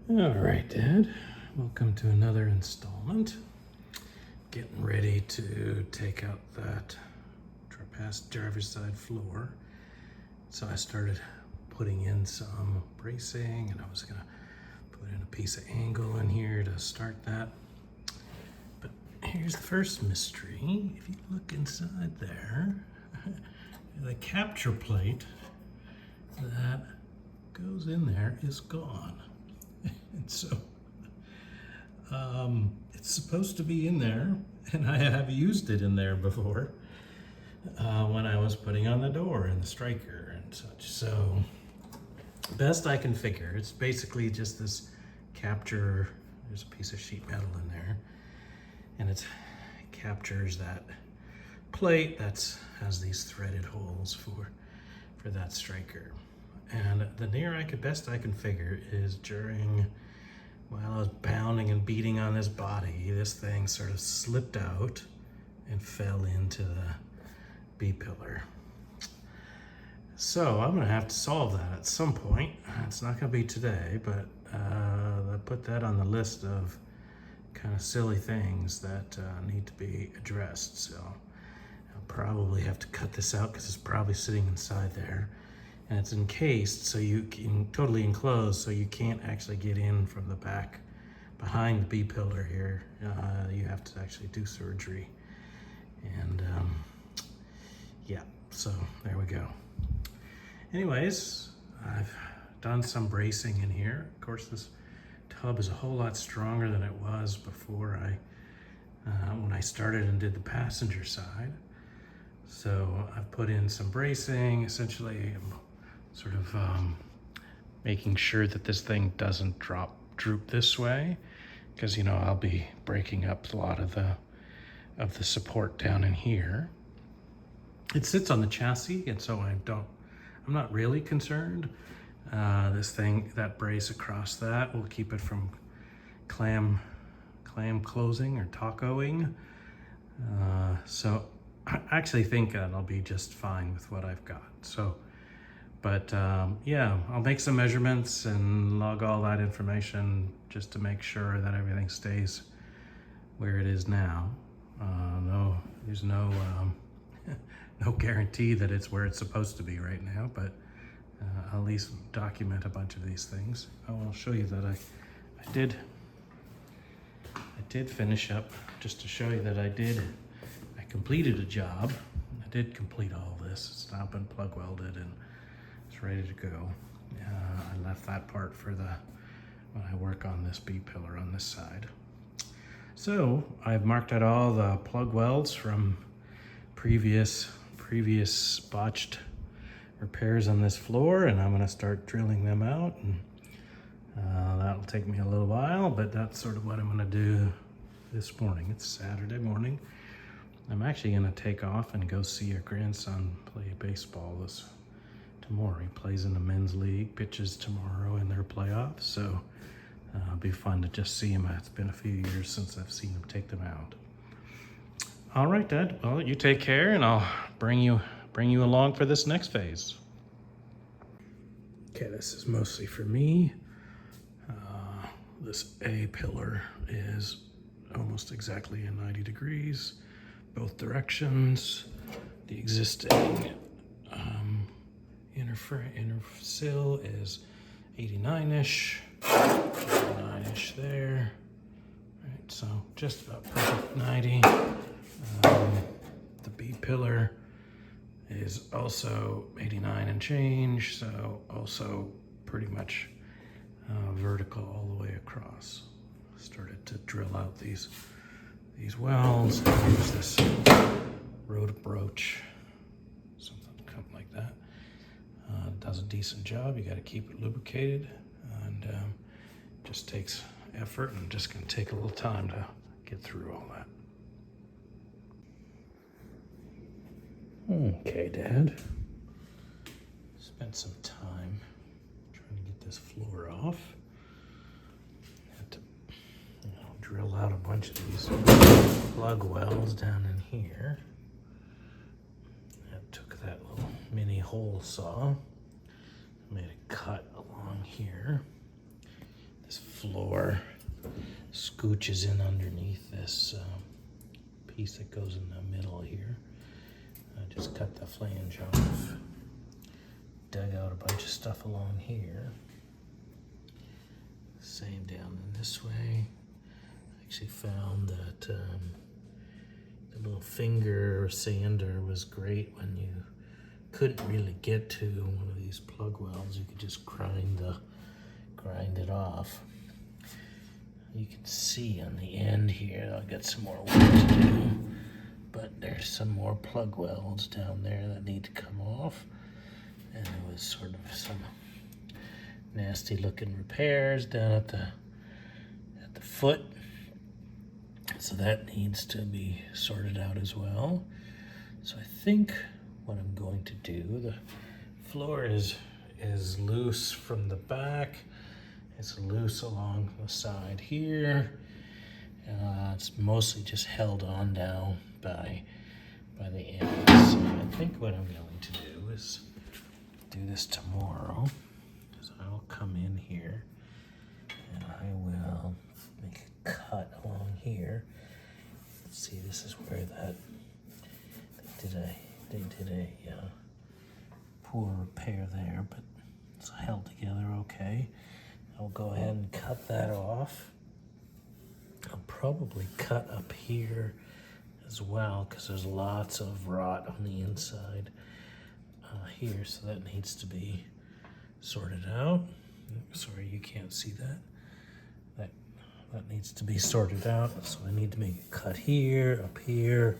All right, Dad. Welcome to another installment. Getting ready to take out that driver's side floor. So I started putting in some bracing, and I was gonna put in a piece of angle in here to start that. But here's the first mystery. If you look inside there, the capture plate that goes in there is gone. And so it's supposed to be in there, and I have used it in there before when I was putting on the door and the striker and such. So best I can figure, it's basically just this capture. There's a piece of sheet metal in there, and it captures that plate that has these threaded holes for that striker. And the best I can figure is while I was pounding and beating on this body, this thing sort of slipped out and fell into the B-pillar. So I'm gonna have to solve that at some point. It's not gonna be today, but I put that on the list of kind of silly things that need to be addressed. So I'll probably have to cut this out because it's probably sitting inside there. And it's encased, so you can totally enclosed, so you can't actually get in from the back behind the B-pillar here. You have to actually do surgery. And yeah, so there we go. Anyways, I've done some bracing in here. Of course, this tub is a whole lot stronger than it was before when I started and did the passenger side. So I've put in some bracing. Essentially, sort of making sure that this thing doesn't droop this way, because I'll be breaking up a lot of the support down in here. It sits on the chassis, and so I'm not really concerned. That brace across that will keep it from clam closing or tacoing. So I actually think I'll be just fine with what I've got. But yeah, I'll make some measurements and log all that information just to make sure that everything stays where it is now. There's no no guarantee that it's where it's supposed to be right now, but I'll at least document a bunch of these things. I'll show you that I did finish up, just to show you that I completed a job. I did complete all this. It's now been plug welded and it's ready to go. I left that part for when I work on this B-pillar on this side. So I've marked out all the plug welds from previous botched repairs on this floor, and I'm gonna start drilling them out, and that'll take me a little while, but that's sort of what I'm gonna do this morning. It's Saturday morning. I'm actually gonna take off and go see your grandson play baseball tomorrow. He plays in the men's league, pitches tomorrow in their playoffs, so it'll be fun to just see him. It's been a few years since I've seen him take them out. All right, Dad. Well, you take care, and I'll bring you along for this next phase. Okay, this is mostly for me. This A pillar is almost exactly in 90 degrees, both directions. The existing inner sill is 89-ish, 89-ish there. All right, so just about perfect 90. The B pillar is also 89 and change, so also pretty much vertical all the way across. Started to drill out these welds. Use this road broach, something like that. Does a decent job. You got to keep it lubricated, and just takes effort, and just gonna take a little time to get through all that. Okay, Dad. Spent some time trying to get this floor off. Had to drill out a bunch of these plug welds down in here. I took that little mini hole saw, made a cut along here. This floor scooches in underneath this piece that goes in the middle here. I just cut the flange off, dug out a bunch of stuff along here. Same down in this way. I actually found that the little finger sander was great when you couldn't really get to one of these plug welds. You could just grind it off. You can see on the end here, I've got some more work to do, but there's some more plug welds down there that need to come off. And it was sort of some nasty looking repairs down at the foot. So that needs to be sorted out as well. So I think what I'm going to do, the floor is loose from the back. It's loose along the side here. It's mostly just held on down by the end. So I think what I'm going to do is do this tomorrow. So I'll come in here and I will make a cut along here. See, this is where that they did a poor repair there, but it's held together okay. I'll go ahead and cut that off. I'll probably cut up here as well because there's lots of rot on the inside here, so that needs to be sorted out. Sorry, you can't see that. That needs to be sorted out. So I need to make a cut here, up here.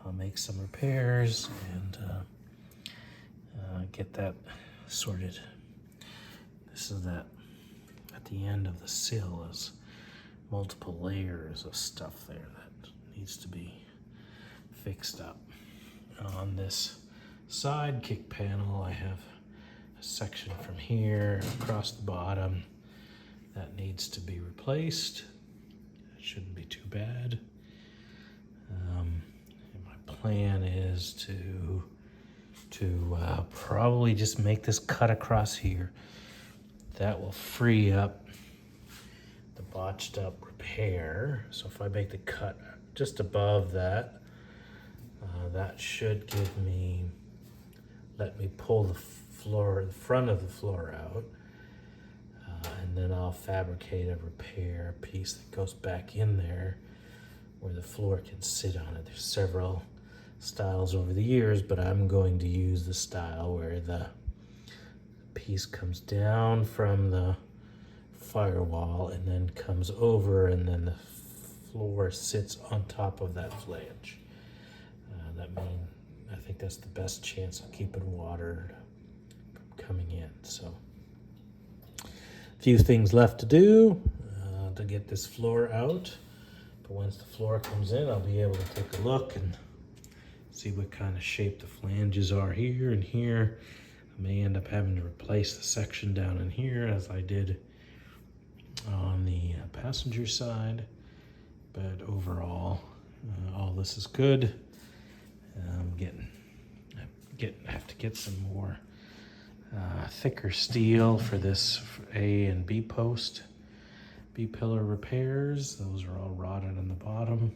I'll make some repairs and get that sorted. This is that at the end of the sill is multiple layers of stuff there that needs to be fixed up. On this side kick panel, I have a section from here across the bottom that needs to be replaced. It shouldn't be too bad. And my plan is to probably just make this cut across here. That will free up the botched up repair. So if I make the cut just above that, that should let me pull the front of the floor out. And then I'll fabricate a repair piece that goes back in there where the floor can sit on it. There's several styles over the years, but I'm going to use the style where the piece comes down from the firewall and then comes over, and then the floor sits on top of that flange. I think that's the best chance of keeping water from coming in. So a few things left to do to get this floor out, but once the floor comes in, I'll be able to take a look and see what kind of shape the flanges are here and here. I may end up having to replace the section down in here as I did on the passenger side, but overall all this is good. I have to get some more thicker steel for this A and B post, B pillar repairs. Those are all rotted on the bottom.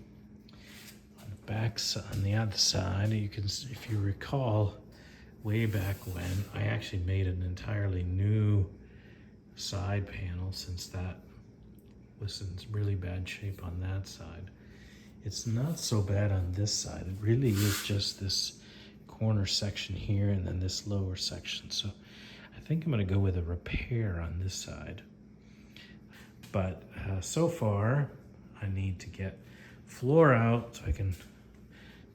On the backs, on the other side, you can, if you recall, way back when, I actually made an entirely new side panel, since that was in really bad shape on that side. It's not so bad on this side. It really is just this corner section here and then this lower section. So I think I'm gonna go with a repair on this side. But so far, I need to get floor out so I can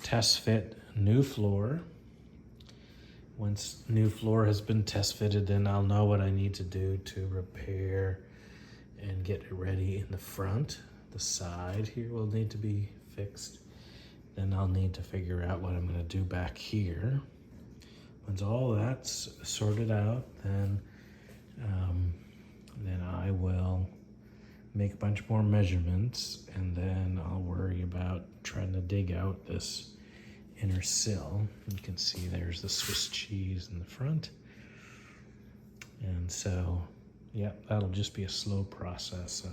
test fit new floor. Once new floor has been test fitted, then I'll know what I need to do to repair and get it ready in the front. The side here will need to be fixed. Then I'll need to figure out what I'm gonna do back here. Once all that's sorted out, then I will make a bunch more measurements, and then I'll worry about trying to dig out this inner sill. You can see there's the Swiss cheese in the front. And so yeah, that'll just be a slow process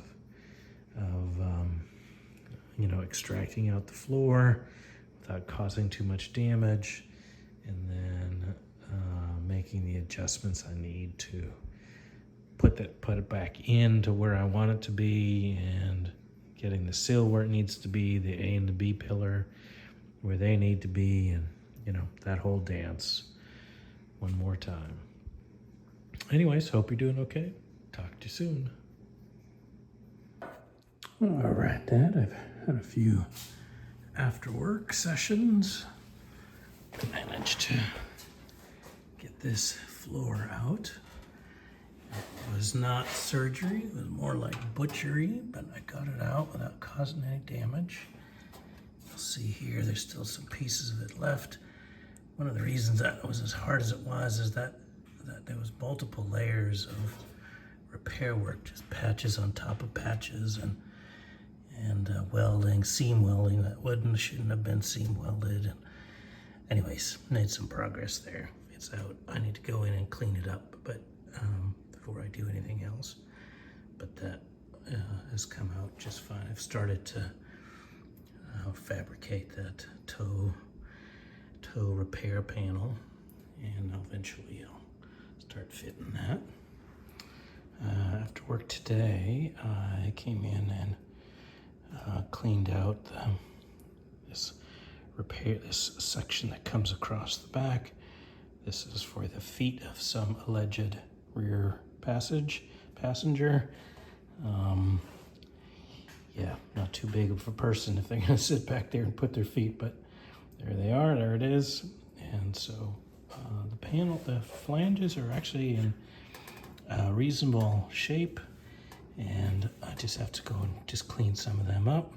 of you know, extracting out the floor without causing too much damage, and then making the adjustments I need to put it back into where I want it to be, and getting the sill where it needs to be, the A and the B pillar where they need to be, and you know, that whole dance one more time. Anyways, hope you're doing okay. Talk to you soon. All right, Dad, I've had a few after work sessions. Managed to get this floor out. It was not surgery, it was more like butchery, but I got it out without causing any damage. You'll see here, there's still some pieces of it left. One of the reasons that it was as hard as it was is that there was multiple layers of repair work, just patches on top of patches, and welding, seam welding that shouldn't have been seam welded. And anyways, made some progress there. It's out. I need to go in and clean it up, but before I do anything else. But that has come out just fine. I've started to fabricate that toe repair panel, and eventually I'll start fitting that. After work today, I came in and cleaned out this section that comes across the back. This is for the feet of some alleged rear passenger. Yeah, not too big of a person if they're gonna sit back there and put their feet, but there they are, there it is. And so the flanges are actually in reasonable shape, and I just have to go and just clean some of them up.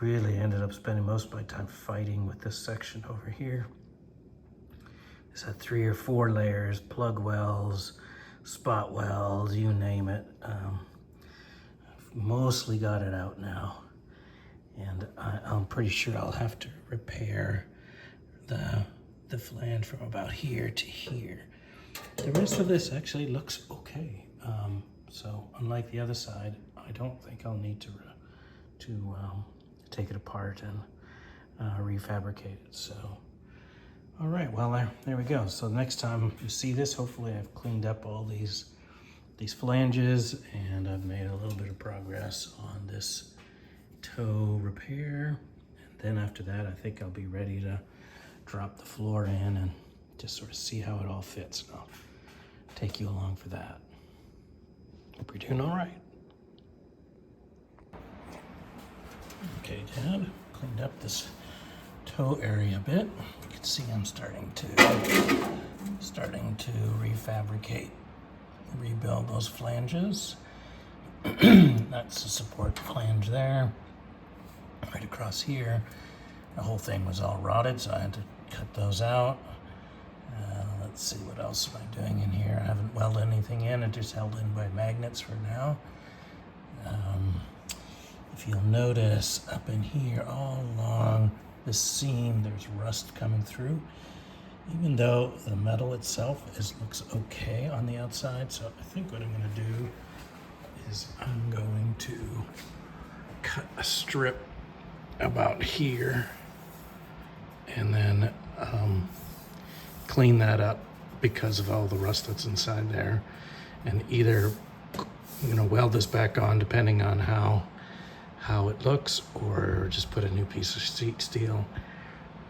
Really ended up spending most of my time fighting with this section over here. This had 3 or 4 layers, plug wells, spot wells, you name it. I've mostly got it out now, and I'm pretty sure I'll have to repair the flange from about here to here. The rest of this actually looks okay. So unlike the other side, I don't think I'll need to take it apart and refabricate it. So, all right, well, there we go. So next time you see this, hopefully I've cleaned up all these flanges, and I've made a little bit of progress on this toe repair. And then after that, I think I'll be ready to drop the floor in and just sort of see how it all fits. And I'll take you along for that. Hope you're doing all right. Okay, Dad, cleaned up this toe area a bit. You can see I'm starting to refabricate, rebuild those flanges. That's the support flange there. Right across here, the whole thing was all rotted, so I had to cut those out. Let's see, what else am I doing in here? I haven't welded anything in, it just held in by magnets for now. If you'll notice, up in here, all along this seam, there's rust coming through, even though the metal itself looks okay on the outside. So I think what I'm gonna do is I'm going to cut a strip about here and then clean that up because of all the rust that's inside there, and either weld this back on depending on how it looks, or just put a new piece of sheet steel.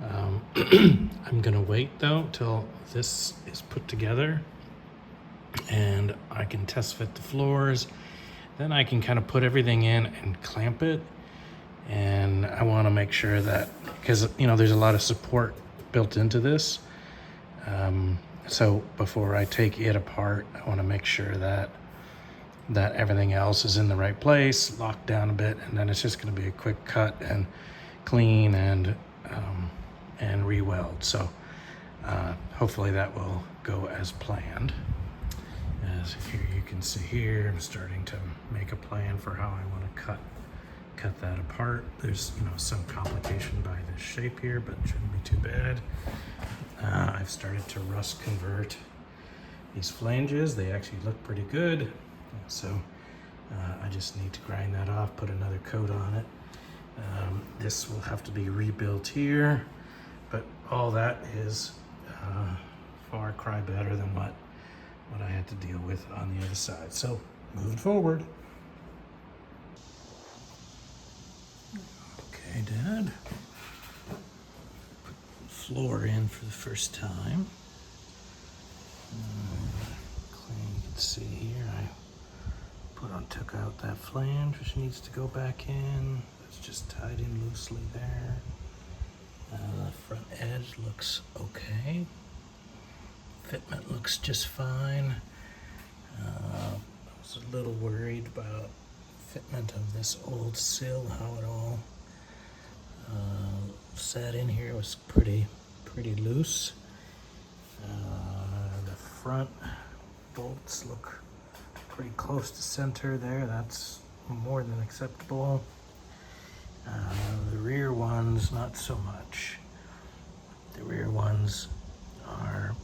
I'm gonna wait though till this is put together and I can test fit the floors. Then I can kind of put everything in and clamp it. And I want to make sure that, because there's a lot of support built into this, so before I take it apart, I want to make sure that everything else is in the right place, locked down a bit, and then it's just going to be a quick cut and clean and re-weld. So hopefully that will go as planned. As here you can see here, I'm starting to make a plan for how I want to cut that apart. There's some complication by the shape here, but it shouldn't be too bad. I've started to rust convert these flanges. They actually look pretty good. So I just need to grind that off, put another coat on it. This will have to be rebuilt here, but all that is far cry better than what I had to deal with on the other side. So moving forward. Okay, Dad. Put the floor in for the first time. You can see here I took out that flange, which needs to go back in. It's just tied in loosely there. The front edge looks okay. Fitment looks just fine. I was a little worried about fitment of this old sill, how it all sat in here. It was pretty loose. The front bolts look pretty close to center there. That's more than acceptable. The rear ones, not so much. The rear ones are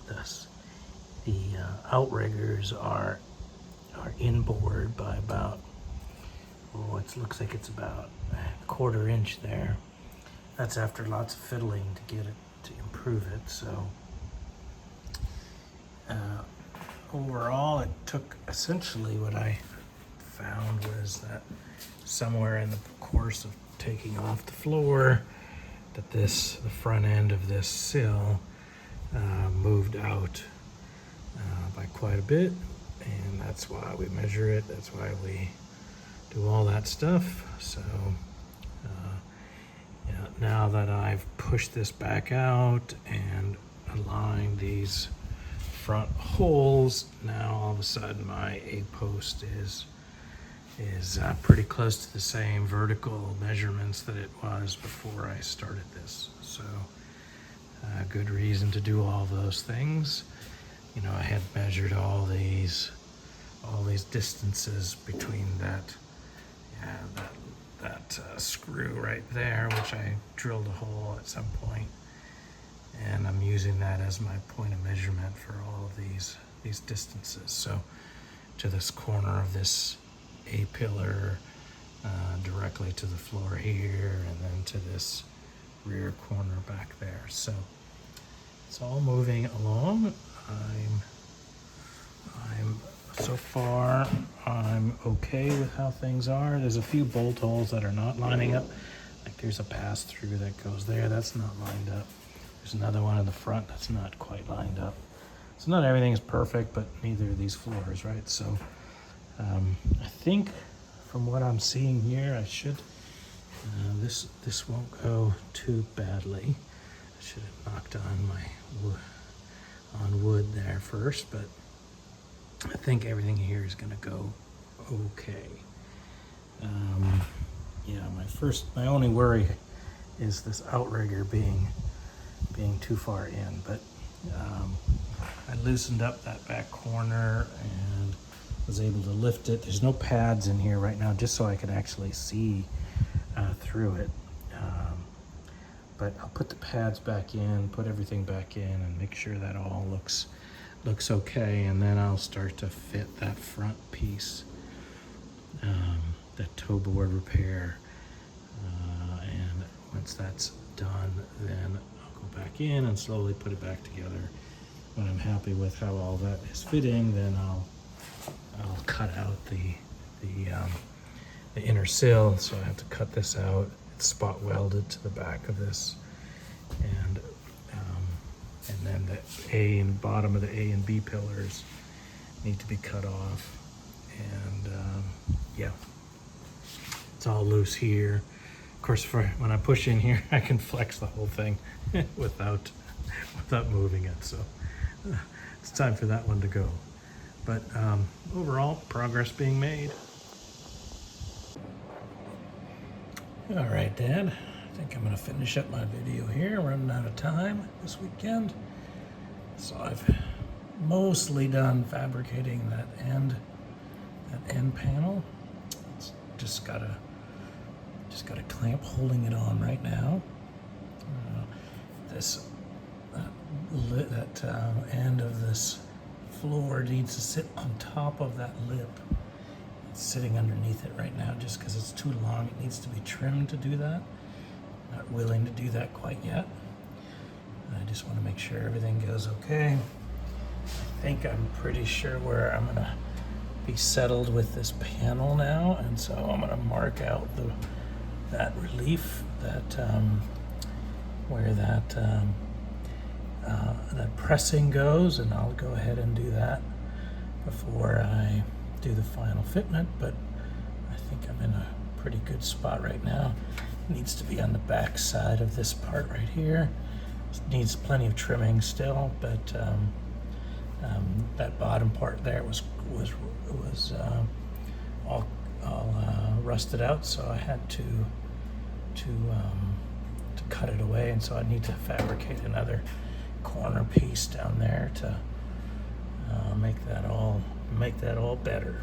this. The outriggers are inboard by about, it looks like it's about a 1/4 inch there. That's after lots of fiddling to get it to improve it. So overall, it took essentially what I found was that somewhere in the course of taking off the floor, that the front end of this sill moved out by quite a bit, and that's why we measure it. That's why we do all that stuff. So yeah, now that I've pushed this back out and aligned these front holes, now all of a sudden my A-post is pretty close to the same vertical measurements that it was before I started this. So good reason to do all those things. You know, I had measured all these distances between that screw right there, which I drilled a hole at some point, and I'm using that as my point of measurement for all of these distances. So to this corner of this A-pillar, directly to the floor here, and then to this rear corner back there. So it's all moving along. So far I'm okay with how things are. There's a few bolt holes that are not lining up. Like there's a pass through that goes there, that's not lined up. There's another one in the front that's not quite lined up. So not everything is perfect, but neither are these floors, right? So I think from what I'm seeing here, I should, this won't go too badly. I should have knocked on wood there first, but I think everything here is gonna go okay. Yeah, my only worry is this outrigger being too far in, but I loosened up that back corner and was able to lift it. There's no pads in here right now, just so I can actually see through it. But I'll put the pads back in, put everything back in, and make sure that all looks okay, and then I'll start to fit that front piece, that toe board repair, and once that's done, then I'll go back in and slowly put it back together. When I'm happy with how all that is fitting, then I'll cut out the inner sill. So I have to cut this out. It's spot welded to the back of this, and then the A and bottom of the A and B pillars need to be cut off. And yeah, it's all loose here. Of course, when I push in here, I can flex the whole thing without moving it. So it's time for that one to go. But overall, progress being made. All right, Dad. I think I'm gonna finish up my video here. Running out of time this weekend. So I've mostly done fabricating that end panel. It's just got a clamp holding it on right now. That end of this floor needs to sit on top of that lip. It's sitting underneath it right now just because it's too long. It needs to be trimmed to do that. Not willing to do that quite yet. I just want to make sure everything goes okay. I think I'm pretty sure where I'm gonna be settled with this panel now, and so I'm gonna mark out that relief, that where that pressing goes, and I'll go ahead and do that before I do the final fitment. But I think I'm in a pretty good spot right now. It needs to be on the back side of this part right here. It needs plenty of trimming still, but that bottom part there was all rusted out, so I had to cut it away, and so I need to fabricate another corner piece down there to make that all better.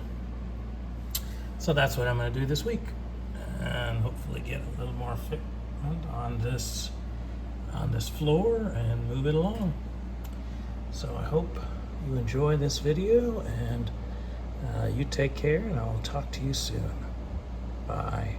So that's what I'm going to do this week, and hopefully get a little more fitment on this floor and move it along. So I hope you enjoy this video, and you take care, and I'll talk to you soon. Bye.